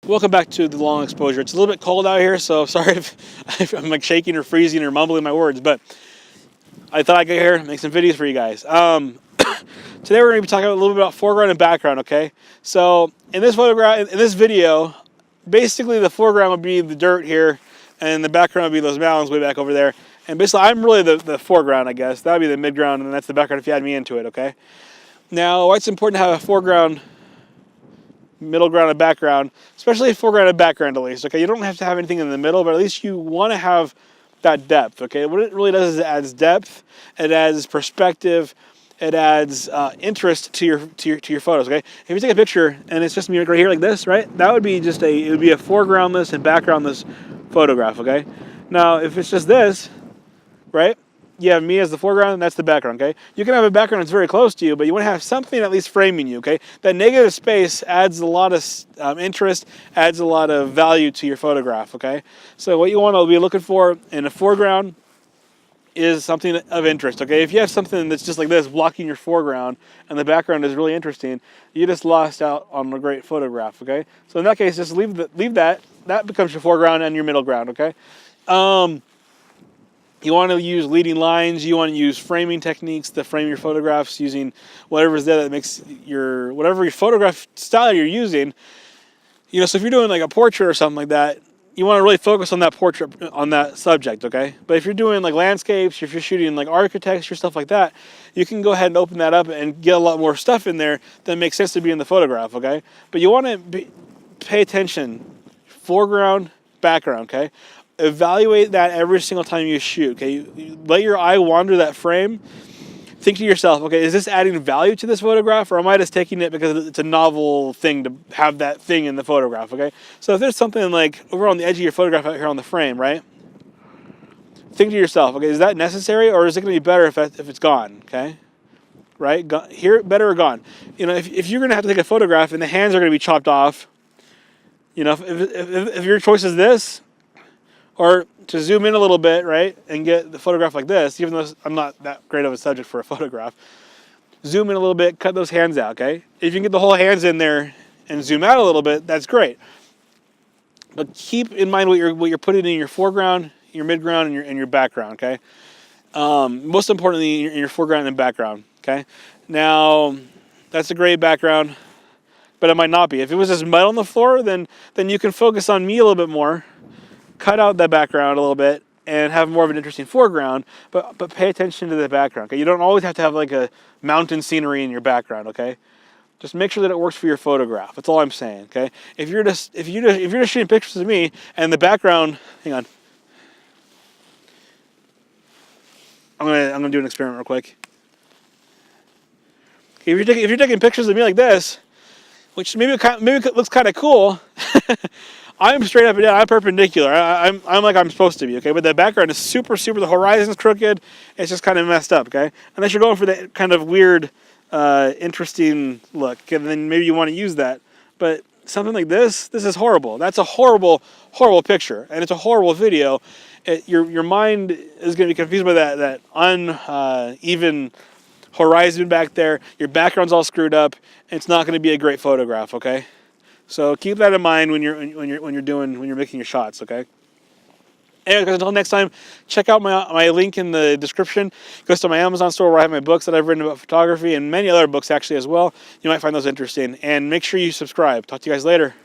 Welcome back to the long exposure. It's a little bit cold out here, so sorry if I'm like shaking or freezing or mumbling my words, but I thought I'd get here and make some videos for you guys. Today we're going to be talking a little bit about foreground and background, okay? So in this photograph, in this video, basically the foreground would be the dirt here, and the background would be those mountains way back over there. And basically I'm really the foreground, I guess. That would be the midground, and that's the background if you add me into it, okay? Now, why it's important to have a foreground, middle ground, and background, especially foreground and background at least, okay? You don't have to have anything in the middle, but at least you want to have that depth, okay? What it really does is it adds depth, it adds perspective, it adds interest to your photos, okay? If you take a picture and it's just me right here like this, right? That would be just it would be a foregroundless and backgroundless photograph, okay? Now, if it's just this, right? You have me as the foreground, and that's the background, okay? You can have a background that's very close to you, but you want to have something at least framing you, okay? That negative space adds a lot of interest, adds a lot of value to your photograph, okay? So what you want to be looking for in a foreground is something of interest, okay? If you have something that's just like this, blocking your foreground, and the background is really interesting, you just lost out on a great photograph, okay? So in that case, just leave that. That becomes your foreground and your middle ground, okay? You want to use leading lines, you want to use framing techniques to frame your photographs using whatever's there that makes whatever your photograph style you're using. You know, so if you're doing like a portrait or something like that, you want to really focus on that portrait, on that subject, okay? But if you're doing like landscapes, if you're shooting like architecture, stuff like that, you can go ahead and open that up and get a lot more stuff in there that makes sense to be in the photograph, okay? But you want to pay attention, foreground, background, okay? Evaluate that every single time you shoot, okay? You let your eye wander that frame. Think to yourself, okay, is this adding value to this photograph, or am I just taking it because it's a novel thing to have that thing in the photograph, okay? So if there's something like over on the edge of your photograph out here on the frame, right? Think to yourself, okay, is that necessary, or is it going to be better if it's gone, okay? Right? Here, better or gone. You know, if you're going to have to take a photograph and the hands are going to be chopped off, you know, if your choice is this, or to zoom in a little bit, right, and get the photograph like this, even though I'm not that great of a subject for a photograph, zoom in a little bit, cut those hands out, okay? If you can get the whole hands in there and zoom out a little bit, that's great. But keep in mind what you're putting in your foreground, your midground, and your background, okay? Most importantly, in your foreground and background, okay? Now, that's a great background, but it might not be. If it was just mud on the floor, then you can focus on me a little bit more, cut out that background a little bit and have more of an interesting foreground, but pay attention to the background, okay? You don't always have to have like a mountain scenery in your background, okay? Just make sure that it works for your photograph. That's all I'm saying, okay? If you're just shooting pictures of me and the background, hang on. I'm gonna do an experiment real quick. Okay, if you're taking pictures of me like this, which maybe it looks kind of cool. I'm straight up and down. I'm perpendicular. I'm like I'm supposed to be, okay? But the background is super. The horizon's crooked. It's just kind of messed up, okay? Unless you're going for that kind of weird, interesting look, and then maybe you want to use that. But something like this is horrible. That's a horrible picture, and it's a horrible video. Your mind is going to be confused by that uneven horizon back there. Your background's all screwed up. It's not going to be a great photograph, okay? So keep that in mind when you're making your shots, okay? Anyway, guys, until next time, check out my link in the description. It goes to my Amazon store where I have my books that I've written about photography and many other books actually as well. You might find those interesting. And make sure you subscribe. Talk to you guys later.